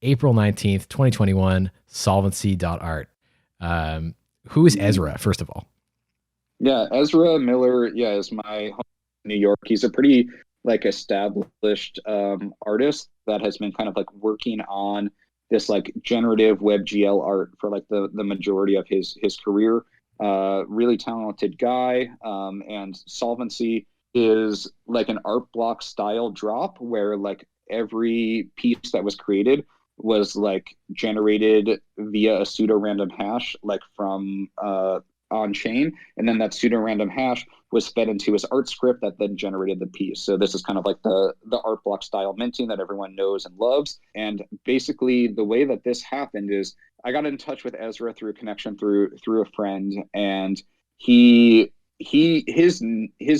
April 19th, 2021, Solvency.art. Who is Ezra, first of all? Yeah, Ezra Miller, yeah, is my home in New York. He's a pretty like established artist that has been kind of like working on this like generative WebGL art for like the majority of his career. Really talented guy. And Solvency is like an art block style drop where like every piece that was created was like generated via a pseudo random hash, like from on chain, and then that pseudo random hash was fed into his art script that then generated the piece. So this is kind of like the art block style minting that everyone knows and loves. And basically, the way that this happened is I got in touch with Ezra through a connection through a friend, and his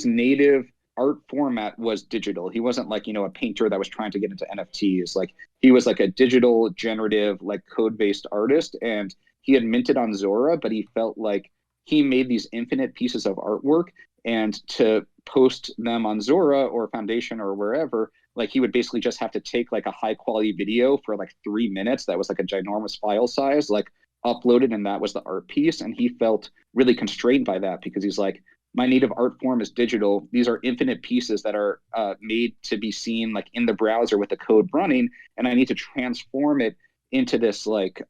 native art format was digital. He wasn't like, a painter that was trying to get into NFTs. Like he was like a digital generative like code based artist, and he had minted on Zora, but he felt like he made these infinite pieces of artwork, and to post them on Zora or Foundation or wherever, like he would basically just have to take like a high quality video for like 3 minutes that was like a ginormous file size, like uploaded, and that was the art piece. And he felt really constrained by that because he's like, my native art form is digital. These are infinite pieces that are made to be seen like in the browser with the code running, and I need to transform it into this like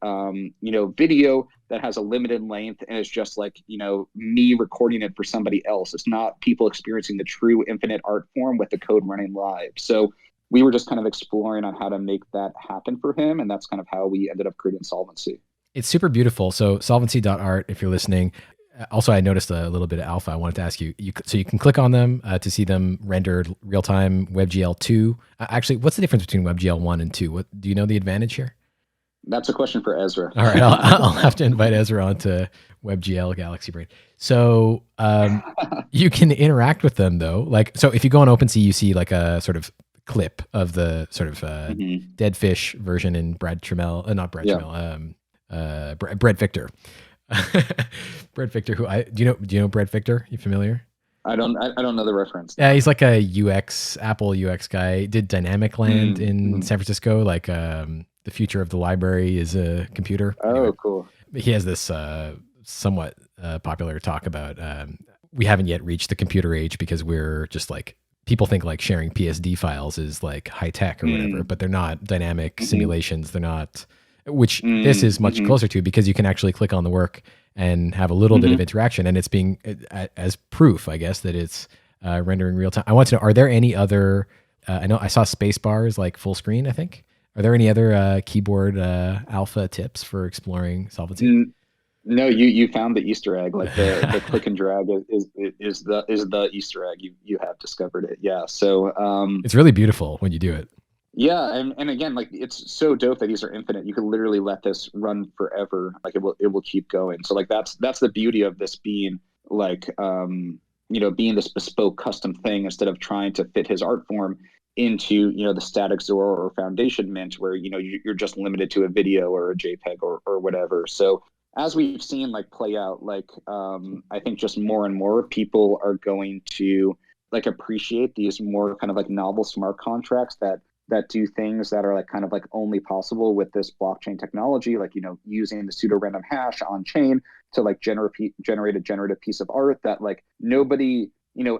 video that has a limited length, and it's just like me recording it for somebody else. It's not people experiencing the true infinite art form with the code running live. So we were just kind of exploring on how to make that happen for him, and that's kind of how we ended up creating Solvency. It's super beautiful. So Solvency.art, if you're listening. Also, I noticed a little bit of alpha. I wanted to ask you, so you can click on them to see them rendered real-time WebGL 2. Actually, what's the difference between WebGL 1 and 2? What do you know the advantage here? That's a question for Ezra. All right, I'll have to invite Ezra onto WebGL Galaxy Brain. So you can interact with them though. Like, so if you go on OpenSea, you see like a sort of clip of the sort of dead fish version in Brad Trammell, not Brad Trammell, Brett Victor. Brett Victor, who do you know Brett Victor? You familiar? I don't know the reference. Yeah, he's like a Apple UX guy. Did Dynamic Land in San Francisco, like the future of the library is a computer. Oh, anyway, cool. He has this somewhat popular talk about we haven't yet reached the computer age because we're just like, people think like sharing PSD files is like high tech or whatever, but they're not dynamic simulations. They're not, which this is much closer to, because you can actually click on the work and have a little bit of interaction, and it's being as proof, I guess, that it's rendering real time. I want to know, are there any other, I know I saw space bars like full screen, I think. Are there any other keyboard alpha tips for exploring Solvency? No, you found the Easter egg. Like the click and drag is the Easter egg. You have discovered it. Yeah. So it's really beautiful when you do it. Yeah, and again, like it's so dope that these are infinite. You can literally let this run forever. Like it will keep going. So like that's the beauty of this being like being this bespoke custom thing, instead of trying to fit his art form into the static Zora or Foundation Mint, where you're just limited to a video or a JPEG or whatever. So as we've seen like play out, like I think just more and more people are going to like appreciate these more kind of like novel smart contracts that do things that are like kind of like only possible with this blockchain technology, like using the pseudo random hash on chain to like generate a generative piece of art that like nobody,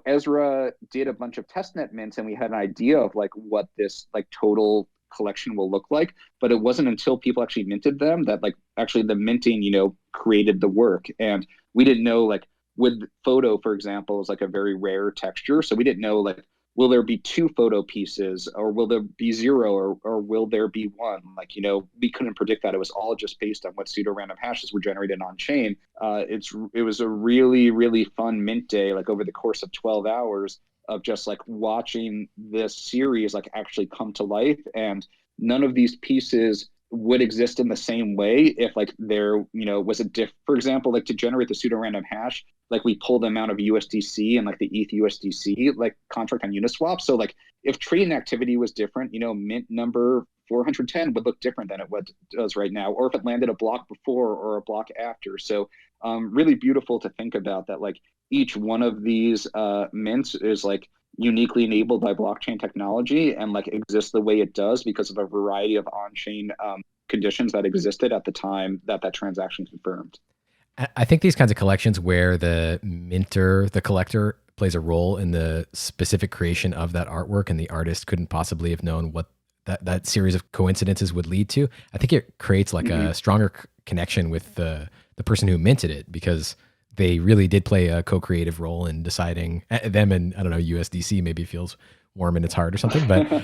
Ezra did a bunch of testnet mints, and we had an idea of like what this like total collection will look like, but it wasn't until people actually minted them that like actually the minting created the work. And we didn't know, like with photo, for example, is like a very rare texture, so we didn't know like, will there be two photo pieces, or will there be zero, or will there be one? Like, we couldn't predict that. It was all just based on what pseudo random hashes were generated on chain. It was a really, really fun mint day, like over the course of 12 hours of just like watching this series like actually come to life. And none of these pieces would exist in the same way if like there was a for example, like to generate the pseudo random hash, like we pull the amount of USDC and like the ETH USDC like contract on Uniswap. So like if trading activity was different, mint number 410 would look different than it does right now, or if it landed a block before or a block after. So really beautiful to think about that, like each one of these mints is like uniquely enabled by blockchain technology and like exists the way it does because of a variety of on-chain conditions that existed at the time that that transaction confirmed. I think these kinds of collections where the minter, the collector, plays a role in the specific creation of that artwork and the artist couldn't possibly have known what that series of coincidences would lead to, I think it creates like a stronger connection with the person who minted it, because they really did play a co-creative role in deciding them. And I don't know, USDC maybe feels warm in its heart or something, but